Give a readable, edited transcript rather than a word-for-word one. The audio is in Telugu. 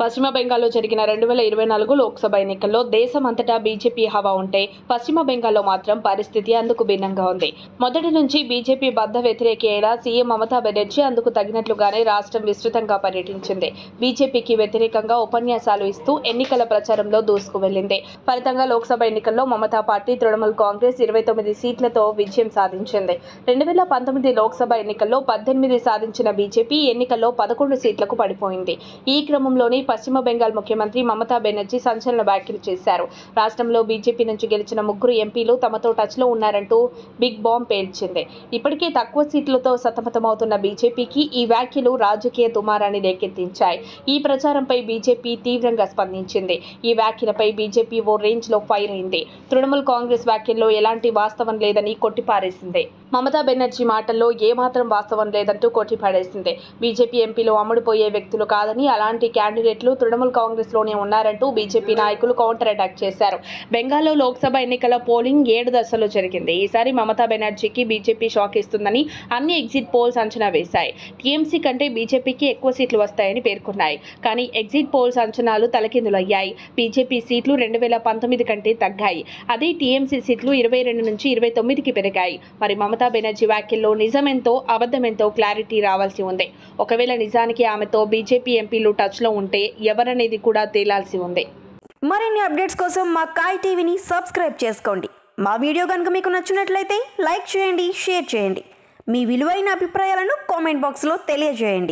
పశ్చిమ బెంగాల్లో జరిగిన 2024 లోక్సభ ఎన్నికల్లో దేశమంతటా బీజేపీ హవా ఉంటే పశ్చిమ బెంగాల్లో మాత్రం పరిస్థితి అందుకు భిన్నంగా ఉంది. మొదటి నుంచి బీజేపీ బద్ద వ్యతిరేకి అయిన సీఎం మమతా బెనర్జీ అందుకు తగినట్లుగానే రాష్ట్రం విస్తృతంగా పర్యటించింది. బీజేపీకి వ్యతిరేకంగా ఉపన్యాసాలు ఇస్తూ ఎన్నికల ప్రచారంలో దూసుకు వెళ్లింది. ఫలితంగా లోక్సభ ఎన్నికల్లో మమతా పార్టీ తృణమూల్ కాంగ్రెస్ 29 సీట్లతో విజయం సాధించింది. 2019 లోక్సభ ఎన్నికల్లో 18 సాధించిన బీజేపీ ఎన్నికల్లో 11 సీట్లకు పడిపోయింది. ఈ క్రమంలోనే పశ్చిమ బెంగాల్ ముఖ్యమంత్రి మమతా బెనర్జీ సంచలన వ్యాఖ్యలు చేశారు. రాష్ట్రంలో బీజేపీ నుంచి గెలిచిన 3 ఎంపీలు తమతో టచ్లో ఉన్నారంటూ బిగ్ బాంబ్ పేల్చింది. ఇప్పటికే తక్కువ సీట్లతో సతమతమవుతున్న బీజేపీకి ఈ వ్యాఖ్యలు రాజకీయ దుమారాన్ని రేకెత్తించాయి. ఈ ప్రచారంపై బీజేపీ తీవ్రంగా స్పందించింది. ఈ వ్యాఖ్యలపై బీజేపీ ఓ రేంజ్లో ఫైర్ అయింది. తృణమూల్ కాంగ్రెస్ వ్యాఖ్యల్లో ఎలాంటి వాస్తవం లేదని కొట్టిపారేసింది. మమతా బెనర్జీ మాటల్లో ఏమాత్రం వాస్తవం లేదంటూ కొట్టిపాడేసింది. బీజేపీ ఎంపీలు అమ్ముడుపోయే వ్యక్తులు కాదని, అలాంటి క్యాండిడేట్లు తృణమూల్ కాంగ్రెస్లోనే ఉన్నారంటూ బీజేపీ నాయకులు కౌంటర్ అటాక్ చేశారు. బెంగాల్లో లోక్సభ ఎన్నికల పోలింగ్ 7 దశల్లో జరిగింది. ఈసారి మమతా బెనర్జీకి బీజేపీ షాక్ ఇస్తుందని అన్ని ఎగ్జిట్ పోల్స్ అంచనా వేశాయి. టీఎంసీ కంటే బీజేపీకి ఎక్కువ సీట్లు వస్తాయని పేర్కొన్నాయి. కానీ ఎగ్జిట్ పోల్స్ అంచనాలు తలకిందులయ్యాయి. బీజేపీ సీట్లు 2019 కంటే తగ్గాయి. అదే టీఎంసీ సీట్లు 22 నుంచి 29కి పెరిగాయి. మరి మమతా బెనర్జీ వ్యాఖ్యల్లో నిజమెంతో అబద్ధమెంతో క్లారిటీ రావాల్సి ఉంది. ఒకవేళ నిజానికి ఆమెతో బీజేపీ ఎంపీలు టచ్లో ఉంటే ఎవరనేది కూడా తేలాల్సి ఉంది. మరిన్ని అప్డేట్స్ కోసం మా కాయ్ టీవీని సబ్స్క్రైబ్ చేసుకోండి. మా వీడియో కనుక మీకు నచ్చినట్లయితే లైక్ చేయండి, షేర్ చేయండి. మీ విలువైన అభిప్రాయాలను కామెంట్ బాక్స్లో తెలియజేయండి.